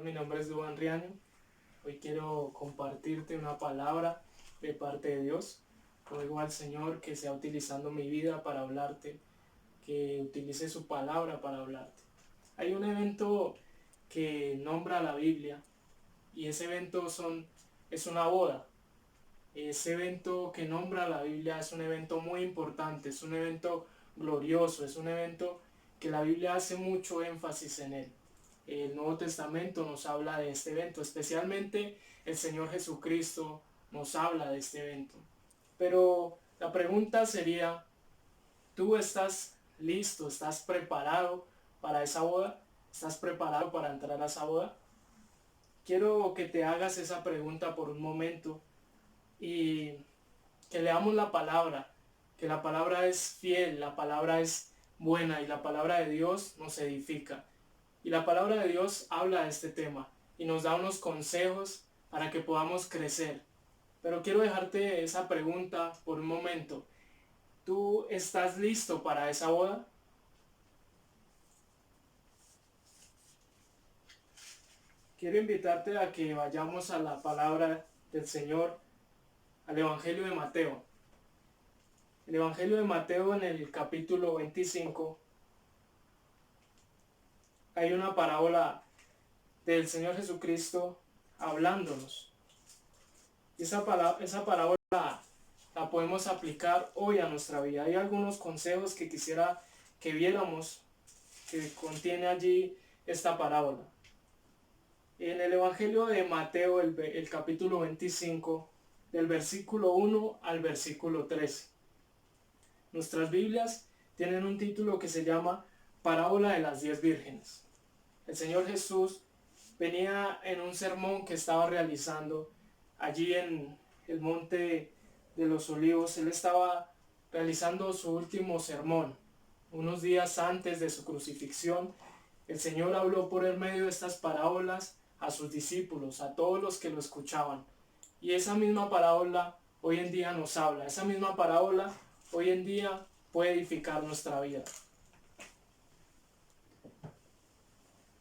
Mi nombre es Duván Riaño. Hoy quiero compartirte una palabra de parte de Dios. Ruego al Señor que sea utilizando mi vida para hablarte, que utilice su palabra para hablarte. Hay un evento que nombra la Biblia y ese evento es una boda. Ese evento que nombra la Biblia es un evento muy importante, es un evento glorioso, es un evento que la Biblia hace mucho énfasis en él. El Nuevo Testamento nos habla de este evento, especialmente el Señor Jesucristo nos habla de este evento. Pero la pregunta sería, ¿tú estás listo? ¿Estás preparado para esa boda? ¿Estás preparado para entrar a esa boda? Quiero que te hagas esa pregunta por un momento y que leamos la palabra, que la palabra es fiel, la palabra es buena y la palabra de Dios nos edifica. Y la palabra de Dios habla de este tema y nos da unos consejos para que podamos crecer. Pero quiero dejarte esa pregunta por un momento. ¿Tú estás listo para esa boda? Quiero invitarte a que vayamos a la palabra del Señor, al Evangelio de Mateo. El Evangelio de Mateo en el capítulo 25 hay una parábola del Señor Jesucristo hablándonos. Y esa parábola la podemos aplicar hoy a nuestra vida. Hay algunos consejos que quisiera que viéramos que contiene allí esta parábola. En el Evangelio de Mateo, el capítulo 25, del versículo 1 al versículo 13. Nuestras Biblias tienen un título que se llama Parábola de las 10 vírgenes. El Señor Jesús venía en un sermón que estaba realizando allí en el monte de los Olivos. Él estaba realizando su último sermón. Unos días antes de su crucifixión, el Señor habló por el medio de estas parábolas a sus discípulos, a todos los que lo escuchaban. Y esa misma parábola hoy en día nos habla. Esa misma parábola hoy en día puede edificar nuestra vida.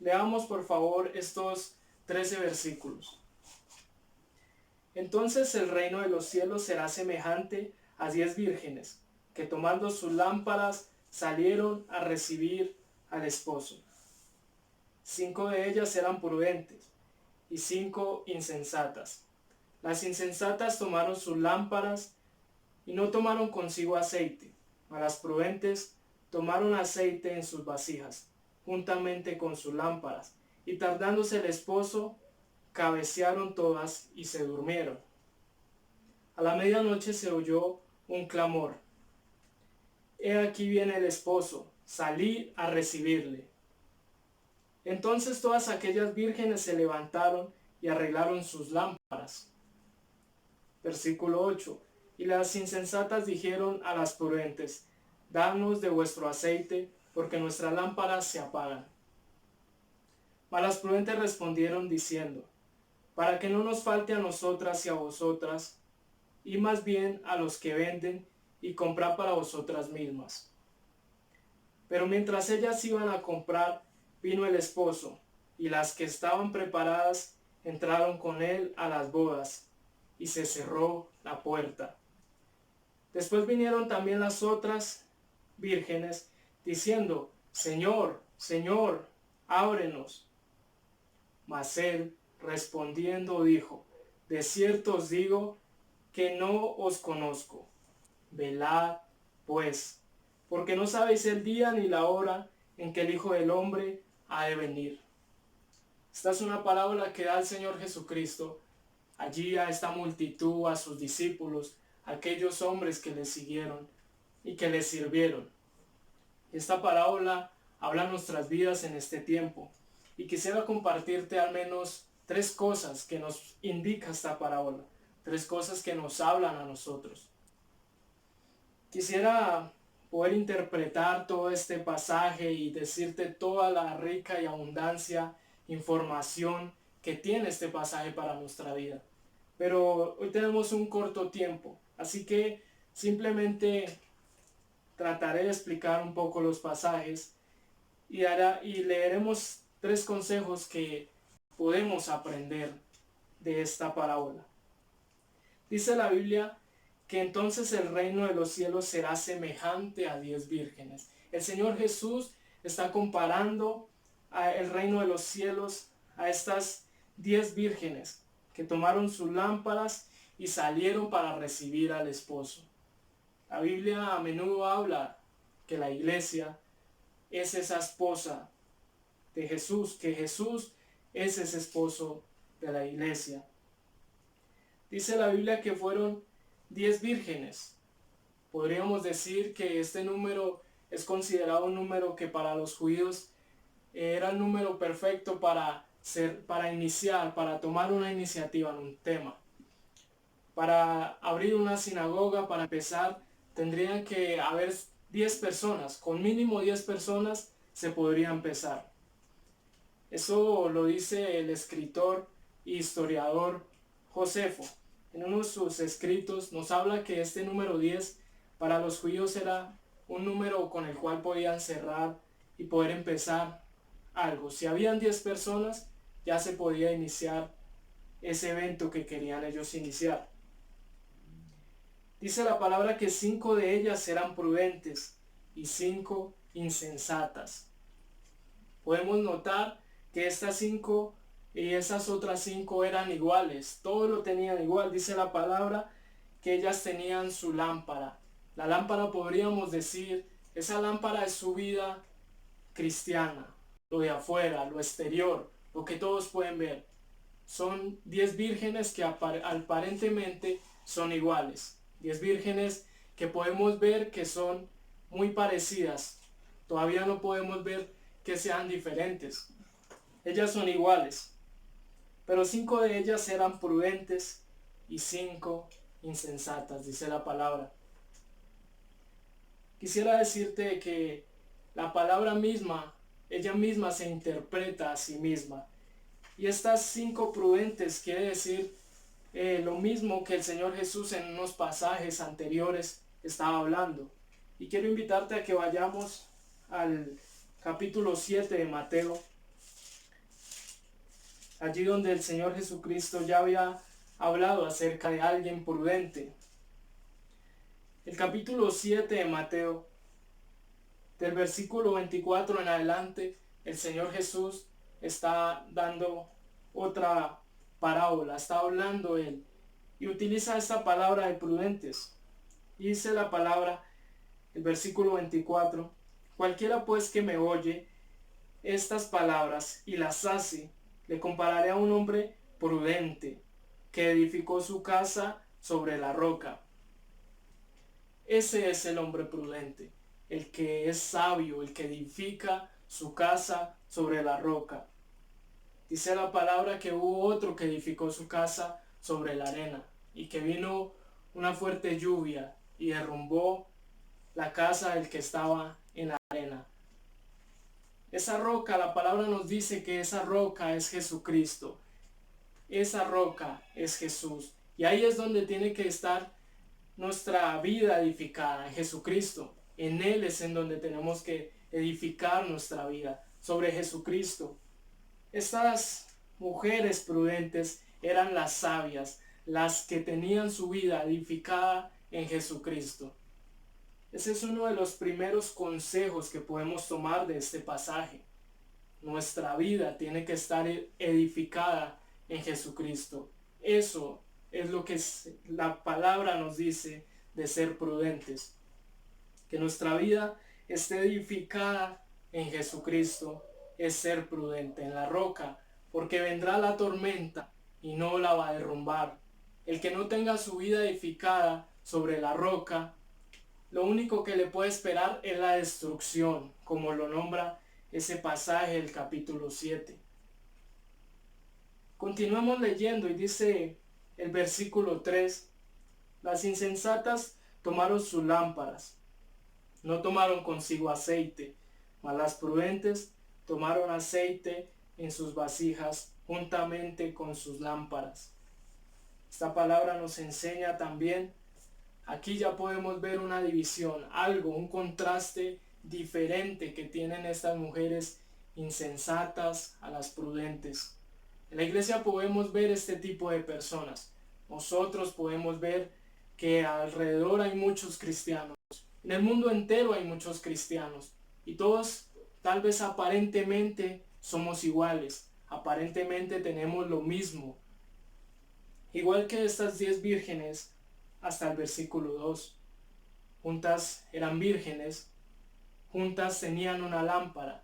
Leamos por favor estos 13 versículos. Entonces el reino de los cielos será semejante a 10 vírgenes, que tomando sus lámparas salieron a recibir al esposo. 5 de ellas eran prudentes y 5 insensatas. Las insensatas tomaron sus lámparas y no tomaron consigo aceite, mas las prudentes tomaron aceite en sus vasijas, juntamente con sus lámparas, y tardándose el esposo, cabecearon todas y se durmieron. A la medianoche se oyó un clamor: He aquí viene el esposo, salid a recibirle. Entonces todas aquellas vírgenes se levantaron y arreglaron sus lámparas. Versículo 8. Y las insensatas dijeron a las prudentes: Danos de vuestro aceite, porque nuestras lámparas se apagan. Mas las prudentes respondieron diciendo: Para que no nos falte a nosotras y a vosotras, y más bien a los que venden, y comprad para vosotras mismas. Pero mientras ellas iban a comprar, vino el esposo, y las que estaban preparadas entraron con él a las bodas, y se cerró la puerta. Después vinieron también las otras vírgenes, diciendo: Señor, Señor, ábrenos. Mas él, respondiendo, dijo: De cierto os digo que no os conozco. Velad, pues, porque no sabéis el día ni la hora en que el Hijo del Hombre ha de venir. Esta es una parábola que da el Señor Jesucristo allí a esta multitud, a sus discípulos, a aquellos hombres que le siguieron y que le sirvieron. Esta parábola habla nuestras vidas en este tiempo y quisiera compartirte al menos 3 cosas que nos indica esta parábola, 3 cosas que nos hablan a nosotros. Quisiera poder interpretar todo este pasaje y decirte toda la rica y abundancia información que tiene este pasaje para nuestra vida. Pero hoy tenemos un corto tiempo, así que simplemente trataré de explicar un poco los pasajes y leeremos 3 consejos que podemos aprender de esta parábola? Dice la Biblia que entonces el reino de los cielos será semejante a 10 vírgenes. El Señor Jesús está comparando el reino de los cielos a estas 10 vírgenes que tomaron sus lámparas y salieron para recibir al esposo. La Biblia a menudo habla que la iglesia es esa esposa de Jesús, que Jesús es ese esposo de la iglesia. Dice la Biblia que fueron 10 vírgenes. Podríamos decir que este número es considerado un número que para los judíos era el número perfecto para iniciar, para tomar una iniciativa en un tema. Para abrir una sinagoga, para empezar, tendrían que haber 10 personas, con mínimo 10 personas se podría empezar. Eso lo dice el escritor e historiador Josefo. En uno de sus escritos nos habla que este número 10 para los judíos era un número con el cual podían cerrar y poder empezar algo. Si habían 10 personas, ya se podía iniciar ese evento que querían ellos iniciar. Dice la palabra que 5 de ellas eran prudentes y 5 insensatas. Podemos notar que estas 5 y esas otras 5 eran iguales, todo lo tenían igual. Dice la palabra que ellas tenían su lámpara. La lámpara, podríamos decir, esa lámpara es su vida cristiana, lo de afuera, lo exterior, lo que todos pueden ver. Son 10 vírgenes que aparentemente son iguales, 10 vírgenes que podemos ver que son muy parecidas. Todavía no podemos ver que sean diferentes. Ellas son iguales, pero 5 de ellas eran prudentes y 5 insensatas, dice la palabra. Quisiera decirte que la palabra misma, ella misma se interpreta a sí misma. Y estas 5 prudentes quiere decir lo mismo que el Señor Jesús en unos pasajes anteriores estaba hablando. Y quiero invitarte a que vayamos al capítulo 7 de Mateo, allí donde el Señor Jesucristo ya había hablado acerca de alguien prudente. El capítulo 7 de Mateo, del versículo 24 en adelante, el Señor Jesús está dando otra parábola, está hablando Él, y utiliza esta palabra de prudentes. Y dice la palabra, el versículo 24, cualquiera pues que me oye estas palabras y las hace, le compararé a un hombre prudente que edificó su casa sobre la roca. Ese es el hombre prudente, el que es sabio, el que edifica su casa sobre la roca. Dice la palabra que hubo otro que edificó su casa sobre la arena y que vino una fuerte lluvia y derrumbó la casa del que estaba en la arena. Esa roca, la palabra nos dice que esa roca es Jesucristo. Esa roca es Jesús. Y ahí es donde tiene que estar nuestra vida edificada, en Jesucristo. En Él es en donde tenemos que edificar nuestra vida, sobre Jesucristo. Estas mujeres prudentes eran las sabias, las que tenían su vida edificada en Jesucristo. Ese es uno de los primeros consejos que podemos tomar de este pasaje. Nuestra vida tiene que estar edificada en Jesucristo. Eso es lo que la palabra nos dice de ser prudentes. Que nuestra vida esté edificada en Jesucristo es ser prudente en la roca, porque vendrá la tormenta y no la va a derrumbar. El que no tenga su vida edificada sobre la roca, lo único que le puede esperar es la destrucción, como lo nombra ese pasaje del capítulo 7. Continuamos leyendo y dice el versículo 3, las insensatas tomaron sus lámparas, no tomaron consigo aceite, mas las prudentes tomaron aceite en sus vasijas juntamente con sus lámparas. Esta palabra nos enseña también, aquí ya podemos ver una división, un contraste diferente que tienen estas mujeres insensatas a las prudentes. En la iglesia podemos ver este tipo de personas. Nosotros podemos ver que alrededor hay muchos cristianos. En el mundo entero hay muchos cristianos. Y todos tal vez aparentemente somos iguales. Aparentemente tenemos lo mismo. Igual que estas 10 vírgenes hasta el versículo 2. Juntas eran vírgenes. Juntas tenían una lámpara.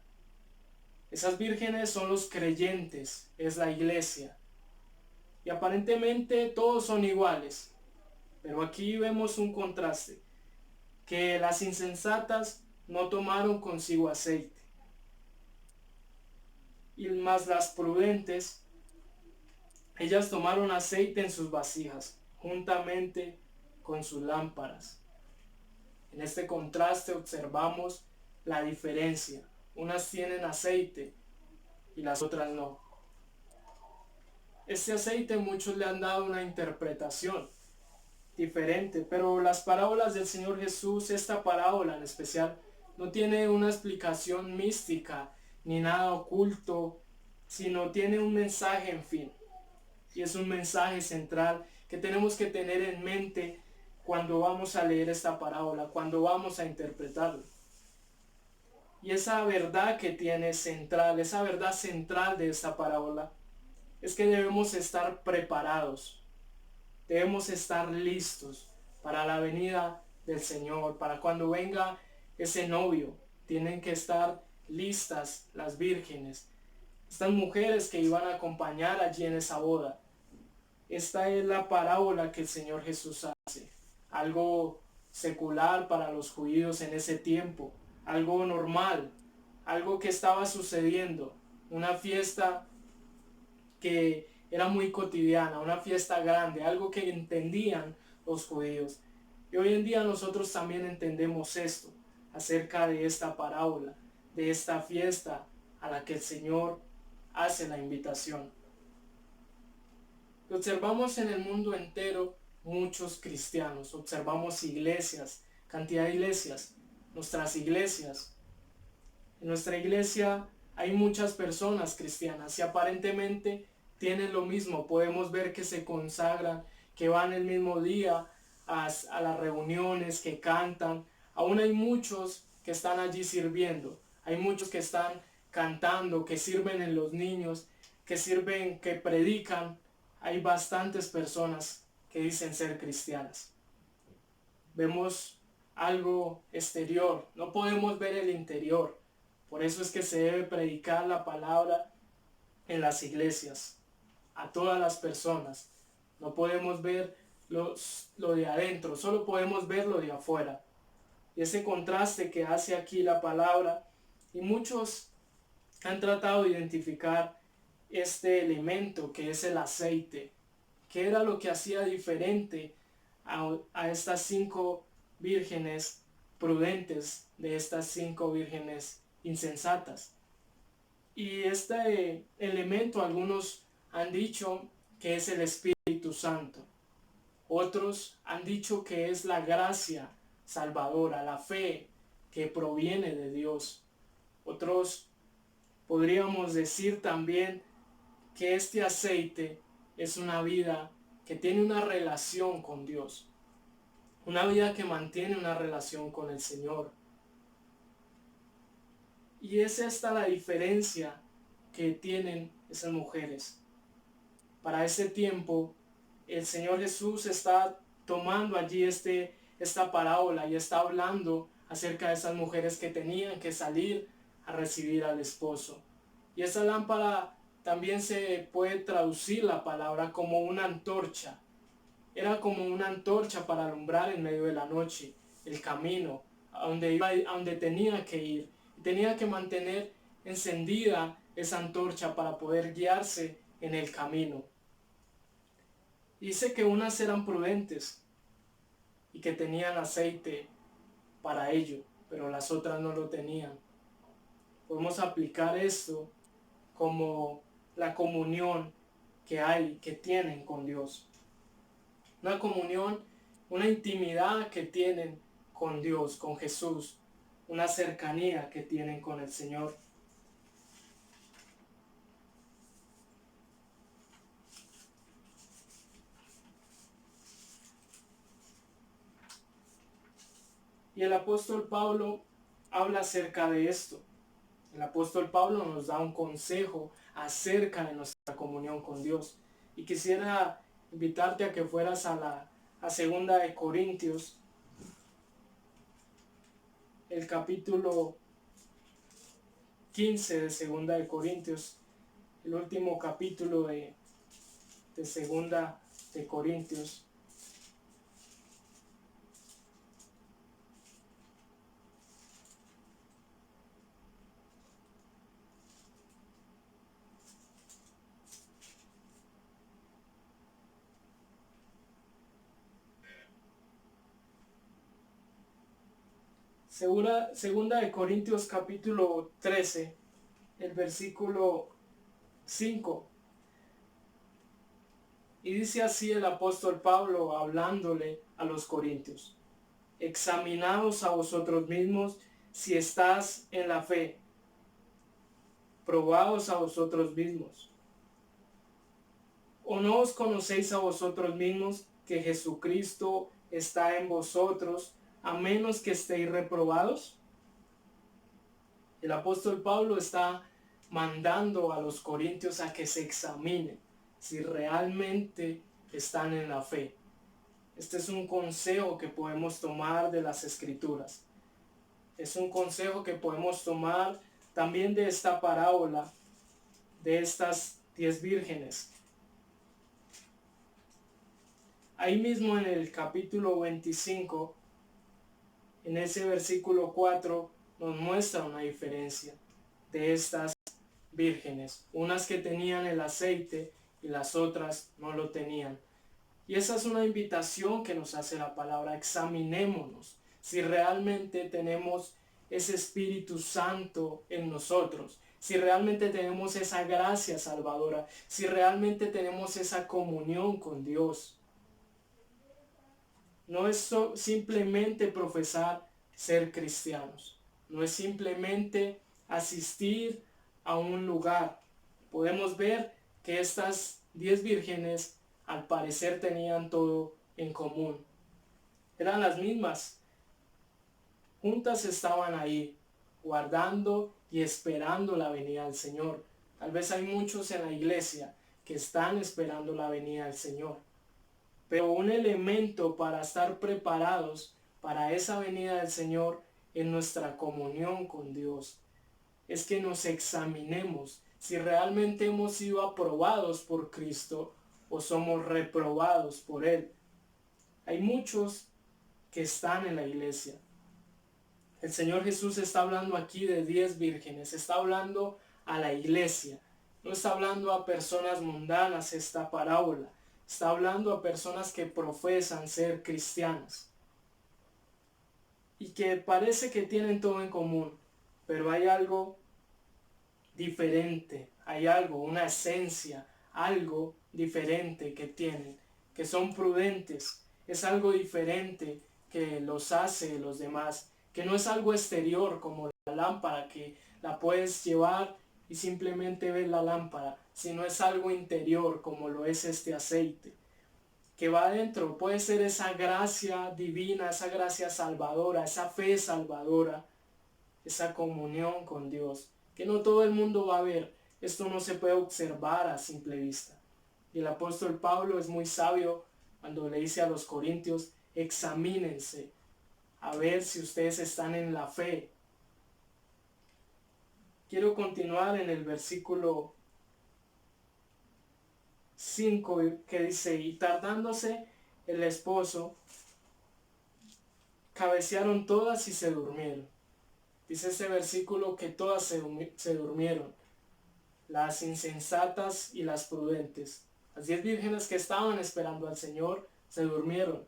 Esas vírgenes son los creyentes, es la iglesia. Y aparentemente todos son iguales. Pero aquí vemos un contraste, que las insensatas no tomaron consigo aceite. Y más las prudentes, ellas tomaron aceite en sus vasijas, juntamente con sus lámparas. En este contraste observamos la diferencia. Unas tienen aceite y las otras no. Este aceite muchos le han dado una interpretación diferente, pero las parábolas del Señor Jesús, esta parábola en especial, no tiene una explicación mística ni nada oculto, sino tiene un mensaje, en fin. Y es un mensaje central que tenemos que tener en mente cuando vamos a leer esta parábola, cuando vamos a interpretarla. Y esa verdad que tiene central, esa verdad central de esta parábola, es que debemos estar preparados, debemos estar listos para la venida del Señor, para cuando venga ese novio. Tienen que estar listas las vírgenes, estas mujeres que iban a acompañar allí en esa boda. Esta es la parábola que el Señor Jesús hace, algo secular para los judíos en ese tiempo, algo normal, algo que estaba sucediendo, una fiesta que era muy cotidiana, una fiesta grande, algo que entendían los judíos. Y hoy en día nosotros también entendemos esto acerca de esta parábola, de esta fiesta a la que el Señor hace la invitación. Observamos en el mundo entero muchos cristianos, observamos iglesias, cantidad de iglesias, nuestras iglesias. En nuestra iglesia hay muchas personas cristianas y aparentemente tienen lo mismo. Podemos ver que se consagran, que van el mismo día a las reuniones, que cantan. Aún hay muchos que están allí sirviendo. Hay muchos que están cantando, que sirven en los niños, que sirven, que predican. Hay bastantes personas que dicen ser cristianas. Vemos algo exterior, no podemos ver el interior. Por eso es que se debe predicar la palabra en las iglesias, a todas las personas. No podemos ver lo de adentro, solo podemos ver lo de afuera. Y ese contraste que hace aquí la palabra, y muchos han tratado de identificar este elemento que es el aceite, que era lo que hacía diferente a estas 5 vírgenes prudentes de estas 5 vírgenes insensatas. Y este elemento algunos han dicho que es el Espíritu Santo. Otros han dicho que es la gracia salvadora, la fe que proviene de Dios. Otros podríamos decir también que este aceite es una vida que tiene una relación con Dios. Una vida que mantiene una relación con el Señor. Y es esta la diferencia que tienen esas mujeres. Para ese tiempo, el Señor Jesús está tomando allí esta parábola y está hablando acerca de esas mujeres que tenían que salir a recibir al esposo. Y esa lámpara también se puede traducir la palabra como una antorcha. Era como una antorcha para alumbrar en medio de la noche el camino a donde tenía que ir. Tenía que mantener encendida esa antorcha para poder guiarse en el camino. Dice que unas eran prudentes y que tenían aceite para ello, pero las otras no lo tenían. Podemos aplicar esto como la comunión que tienen con Dios. Una comunión, una intimidad que tienen con Dios, con Jesús, una cercanía que tienen con el Señor. Y el apóstol Pablo habla acerca de esto. El apóstol Pablo nos da un consejo acerca de nuestra comunión con Dios. Y quisiera invitarte a que fueras a segunda de Corintios, el capítulo 15 de segunda de Corintios, el último capítulo de segunda de Corintios. Segunda de Corintios capítulo 13, el versículo 5. Y dice así el apóstol Pablo hablándole a los corintios: examinaos a vosotros mismos si estás en la fe, probaos a vosotros mismos. ¿O no os conocéis a vosotros mismos que Jesucristo está en vosotros, a menos que estéis reprobados? El apóstol Pablo está mandando a los corintios a que se examinen si realmente están en la fe. Este es un consejo que podemos tomar de las Escrituras. Es un consejo que podemos tomar también de esta parábola de estas 10 vírgenes. Ahí mismo en el capítulo 25, en ese versículo 4, nos muestra una diferencia de estas vírgenes. Unas que tenían el aceite y las otras no lo tenían. Y esa es una invitación que nos hace la palabra: examinémonos si realmente tenemos ese Espíritu Santo en nosotros, si realmente tenemos esa gracia salvadora, si realmente tenemos esa comunión con Dios. No es simplemente profesar ser cristianos, no es simplemente asistir a un lugar. Podemos ver que estas 10 vírgenes al parecer tenían todo en común. Eran las mismas. Juntas estaban ahí, guardando y esperando la venida del Señor. Tal vez hay muchos en la iglesia que están esperando la venida del Señor. Pero un elemento para estar preparados para esa venida del Señor en nuestra comunión con Dios es que nos examinemos si realmente hemos sido aprobados por Cristo o somos reprobados por Él. Hay muchos que están en la iglesia. El Señor Jesús está hablando aquí de 10 vírgenes, está hablando a la iglesia, no está hablando a personas mundanas esta parábola, está hablando a personas que profesan ser cristianas y que parece que tienen todo en común, pero hay algo diferente, hay algo, una esencia, algo diferente que tienen, que son prudentes, es algo diferente que los hace de los demás, que no es algo exterior como la lámpara que la puedes llevar y simplemente ver la lámpara, sino es algo interior como lo es este aceite que va adentro. Puede ser esa gracia divina, esa gracia salvadora, esa fe salvadora, esa comunión con Dios, que no todo el mundo va a ver. Esto no se puede observar a simple vista. Y el apóstol Pablo es muy sabio cuando le dice a los corintios: examínense a ver si ustedes están en la fe. Quiero continuar en el versículo 5 que dice: y tardándose el esposo, cabecearon todas y se durmieron. Dice este versículo que todas se durmieron, las insensatas y las prudentes. Las 10 vírgenes que estaban esperando al Señor se durmieron.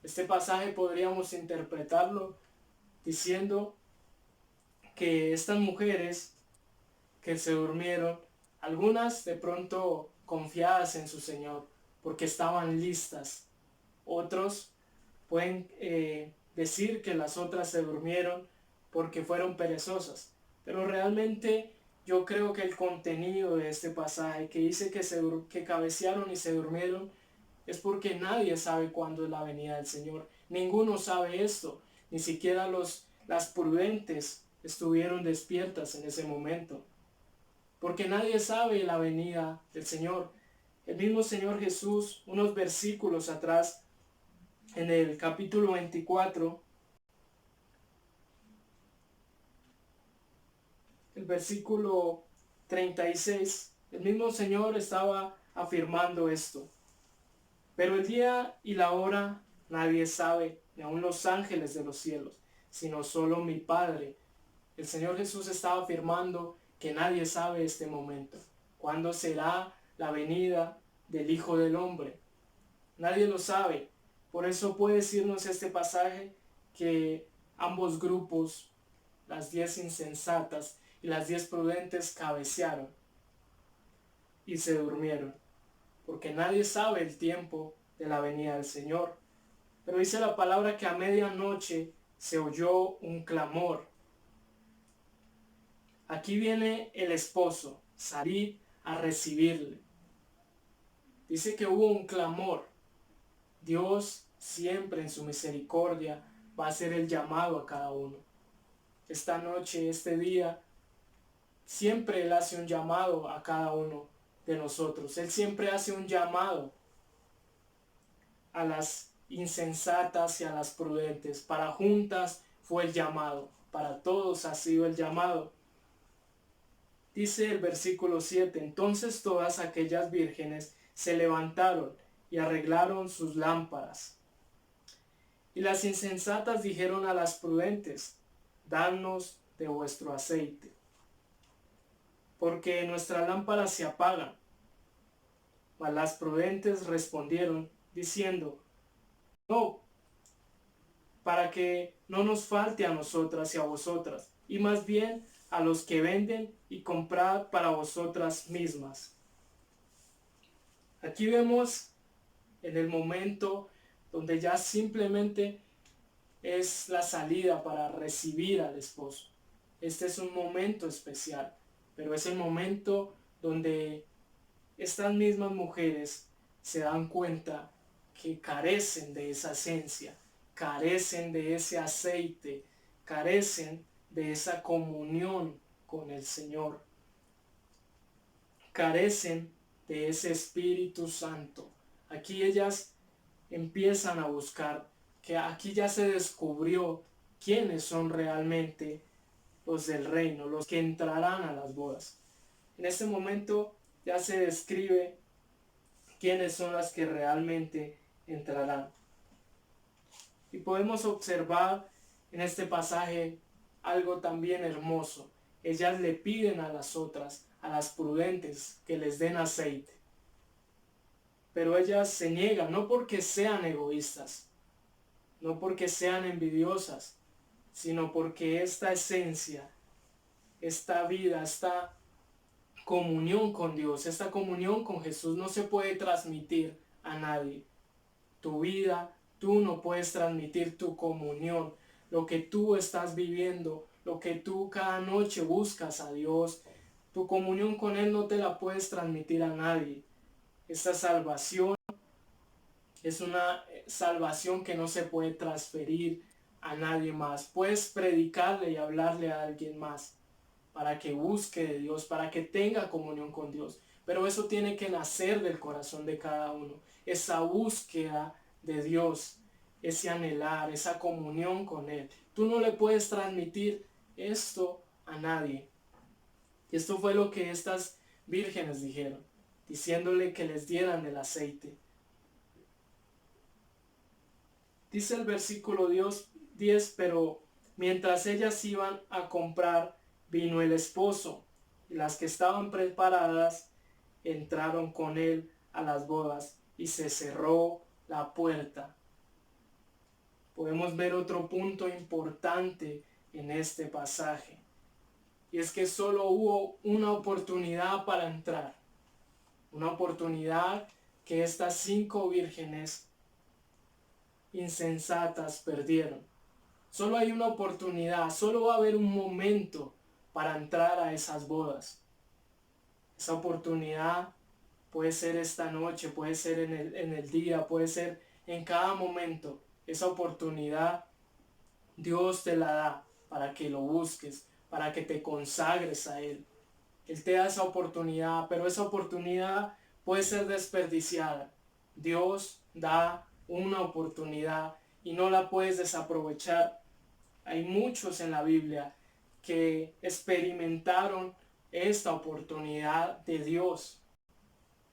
Este pasaje podríamos interpretarlo diciendo que estas mujeres que se durmieron, algunas de pronto confiadas en su Señor porque estaban listas, otros pueden decir que las otras se durmieron porque fueron perezosas, pero realmente yo creo que el contenido de este pasaje que dice que cabecearon y se durmieron es porque nadie sabe cuándo es la venida del Señor. Ninguno sabe esto. Ni siquiera las prudentes estuvieron despiertas en ese momento, porque nadie sabe la venida del Señor. El mismo Señor Jesús, unos versículos atrás, en el capítulo 24, el versículo 36, el mismo Señor estaba afirmando esto. Pero el día y la hora nadie sabe, ni aun los ángeles de los cielos, sino solo mi Padre. El Señor Jesús estaba afirmando que nadie sabe este momento. ¿Cuándo será la venida del Hijo del Hombre? Nadie lo sabe. Por eso puede decirnos este pasaje que ambos grupos, las 10 insensatas y las 10 prudentes, cabecearon y se durmieron, porque nadie sabe el tiempo de la venida del Señor. Pero dice la palabra que a medianoche se oyó un clamor. Aquí viene el esposo, salid a recibirle. Dice que hubo un clamor. Dios siempre en su misericordia va a hacer el llamado a cada uno. Esta noche, este día, siempre Él hace un llamado a cada uno de nosotros. Él siempre hace un llamado a las insensatas y a las prudentes. Para juntas fue el llamado, para todos ha sido el llamado. Dice el versículo 7, entonces todas aquellas vírgenes se levantaron y arreglaron sus lámparas. Y las insensatas dijeron a las prudentes, danos de vuestro aceite, porque nuestras lámparas se apagan. Mas las prudentes respondieron, diciendo, no, para que no nos falte a nosotras y a vosotras, y más bien a los que venden y comprad para vosotras mismas. Aquí vemos en el momento donde ya simplemente es la salida para recibir al esposo. Este es un momento especial, pero es el momento donde estas mismas mujeres se dan cuenta que carecen de esa esencia, carecen de ese aceite, carecen de esa comunión con el Señor, carecen de ese Espíritu Santo. Aquí ellas empiezan a buscar, que aquí ya se descubrió quiénes son realmente los del reino, los que entrarán a las bodas. En este momento ya se describe quiénes son las que realmente entrarán. Y podemos observar en este pasaje algo también hermoso. Ellas le piden a las otras, a las prudentes, que les den aceite. Pero ellas se niegan, no porque sean egoístas, no porque sean envidiosas, sino porque esta esencia, esta vida, esta comunión con Dios, esta comunión con Jesús no se puede transmitir a nadie. Tu vida, tú no puedes transmitir tu comunión, lo que tú estás viviendo, lo que tú cada noche buscas a Dios, tu comunión con Él no te la puedes transmitir a nadie. Esta salvación es una salvación que no se puede transferir a nadie más. Puedes predicarle y hablarle a alguien más para que busque de Dios, para que tenga comunión con Dios. Pero eso tiene que nacer del corazón de cada uno. Esa búsqueda de Dios, ese anhelar, esa comunión con Él. Tú no le puedes transmitir esto a nadie. Y esto fue lo que estas vírgenes dijeron, diciéndole que les dieran el aceite. Dice el versículo 10, pero mientras ellas iban a comprar, vino el esposo, y las que estaban preparadas entraron con él a las bodas, y se cerró la puerta. Podemos ver otro punto importante en este pasaje, y es que solo hubo una oportunidad para entrar, una oportunidad que estas 5 vírgenes insensatas perdieron. Solo hay una oportunidad, solo va a haber un momento para entrar a esas bodas. Esa oportunidad puede ser esta noche, puede ser en el día, puede ser en cada momento. Esa oportunidad Dios te la da para que lo busques, para que te consagres a Él. Él te da esa oportunidad, pero esa oportunidad puede ser desperdiciada. Dios da una oportunidad y no la puedes desaprovechar. Hay muchos en la Biblia que experimentaron esta oportunidad de Dios.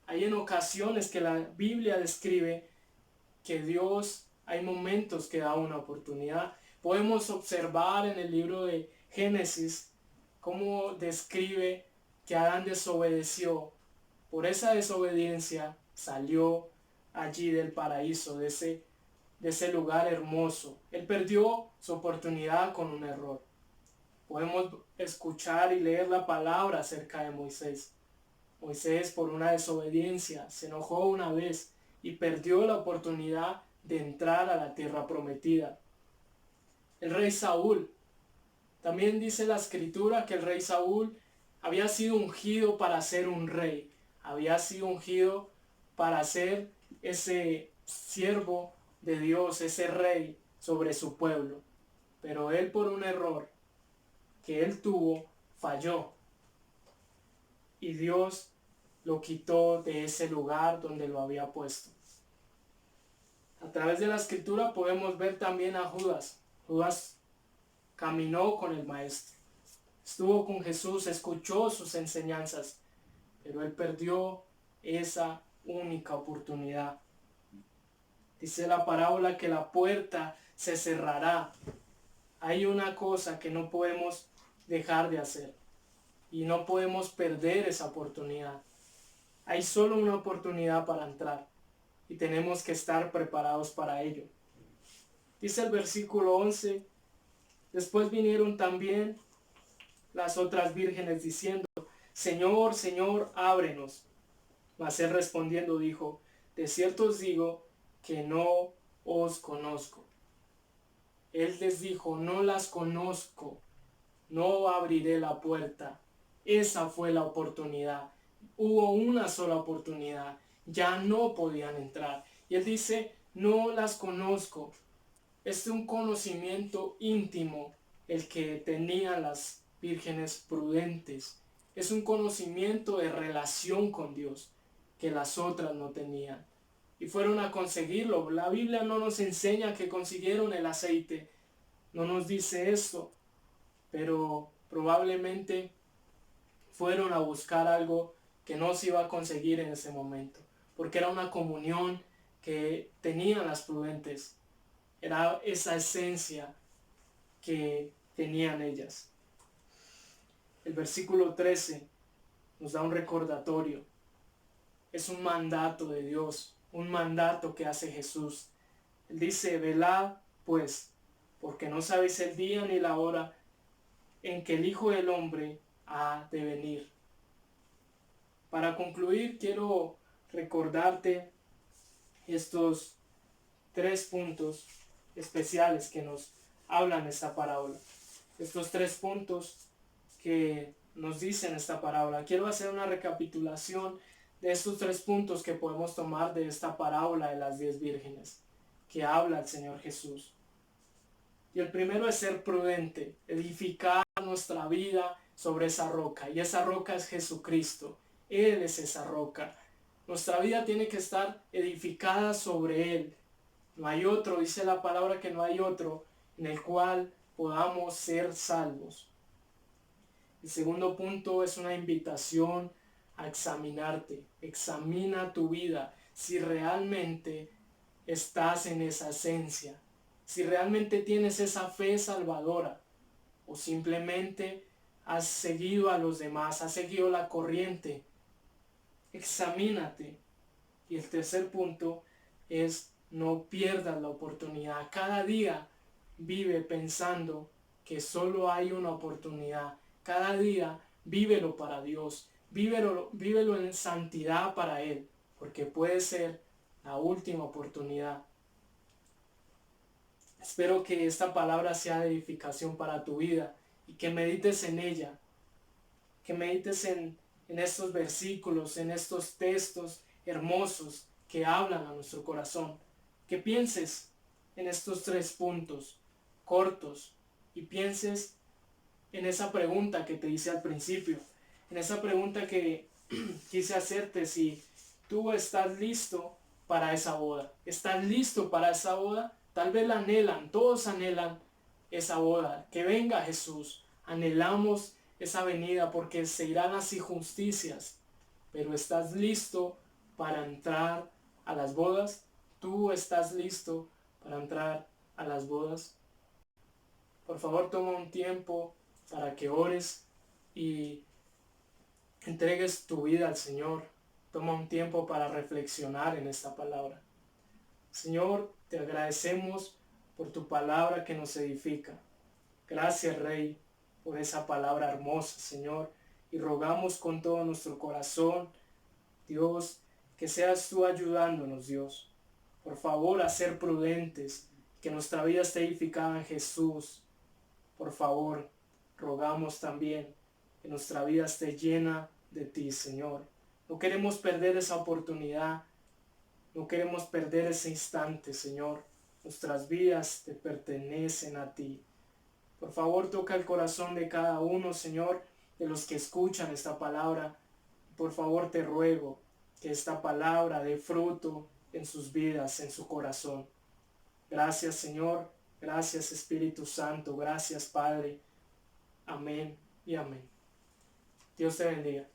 Hay en ocasiones que la Biblia describe que Dios, hay momentos que da una oportunidad. Podemos observar en el libro de Génesis cómo describe que Adán desobedeció. Por esa desobediencia salió allí del paraíso, de ese lugar hermoso. Él perdió su oportunidad con un error. Podemos escuchar y leer la palabra acerca de Moisés. Moisés, por una desobediencia, se enojó una vez y perdió la oportunidad de entrar a la tierra prometida. El rey Saúl, también dice la escritura que el rey Saúl había sido ungido para ser un rey, había sido ungido para ser ese siervo de Dios, ese rey sobre su pueblo. Pero él, por un error que él tuvo, falló. Y Dios lo quitó de ese lugar donde lo había puesto. A través de la escritura podemos ver también a Judas. Judas caminó con el maestro, estuvo con Jesús, escuchó sus enseñanzas, pero él perdió esa única oportunidad. Dice la parábola que la puerta se cerrará. Hay una cosa que no podemos dejar de hacer y no podemos perder esa oportunidad. Hay solo una oportunidad para entrar y tenemos que estar preparados para ello. Dice el versículo 11, después vinieron también las otras vírgenes diciendo, Señor, Señor, ábrenos. Mas él respondiendo dijo, de cierto os digo que no os conozco. Él les dijo, no las conozco, no abriré la puerta. Esa fue la oportunidad. Hubo una sola oportunidad. Ya no podían entrar. Y él dice, no las conozco. Es un conocimiento íntimo el que tenían las vírgenes prudentes. Es un conocimiento de relación con Dios que las otras no tenían. Y fueron a conseguirlo. La Biblia no nos enseña que consiguieron el aceite. No nos dice esto. Pero probablemente fueron a buscar algo que no se iba a conseguir en ese momento. Porque era una comunión que tenían las prudentes. Era esa esencia que tenían ellas. El versículo 13 nos da un recordatorio. Es un mandato de Dios, un mandato que hace Jesús. Él dice, velad pues, porque no sabéis el día ni la hora en que el Hijo del Hombre ha de venir. Para concluir, quiero recordarte estos 3 puntos especiales que nos hablan esta parábola. Estos 3 puntos que nos dicen esta parábola. Quiero hacer una recapitulación de estos 3 puntos que podemos tomar de esta parábola de las 10 vírgenes que habla el Señor Jesús. Y el primero es ser prudente, edificar nuestra vida sobre esa roca. Y esa roca es Jesucristo. Él es esa roca. Nuestra vida tiene que estar edificada sobre Él. No hay otro, dice la palabra que no hay otro en el cual podamos ser salvos. El segundo punto es una invitación a examinarte. Examina tu vida si realmente estás en esa esencia, si realmente tienes esa fe salvadora o simplemente has seguido a los demás, has seguido la corriente. Examínate. Y el tercer punto es no pierdas la oportunidad. Cada día vive pensando que solo hay una oportunidad. Cada día vívelo para Dios. Vívelo en santidad para Él. Porque puede ser la última oportunidad. Espero que esta palabra sea de edificación para tu vida y que medites en ella. Que medites en estos versículos, en estos textos hermosos que hablan a nuestro corazón. Que pienses en estos 3 puntos. cortos y pienses en esa pregunta que te hice al principio, en esa pregunta que quise hacerte, si tú estás listo para esa boda. ¿Estás listo para esa boda? Tal vez la anhelan, todos anhelan esa boda, que venga Jesús. Anhelamos esa venida porque se irán las injusticias. Pero ¿estás listo para entrar a las bodas? ¿Tú estás listo para entrar a las bodas? Por favor, toma un tiempo para que ores y entregues tu vida al Señor. Toma un tiempo para reflexionar en esta palabra. Señor, te agradecemos por tu palabra que nos edifica. Gracias, Rey, por esa palabra hermosa, Señor. Y rogamos con todo nuestro corazón, Dios, que seas tú ayudándonos, Dios. Por favor, a ser prudentes, que nuestra vida esté edificada en Jesús. Por favor, rogamos también que nuestra vida esté llena de ti, Señor. No queremos perder esa oportunidad. No queremos perder ese instante, Señor. Nuestras vidas te pertenecen a ti. Por favor, toca el corazón de cada uno, Señor, de los que escuchan esta palabra. Por favor, te ruego que esta palabra dé fruto en sus vidas, en su corazón. Gracias, Señor. Gracias, Espíritu Santo. Gracias, Padre. Amén y amén. Dios te bendiga.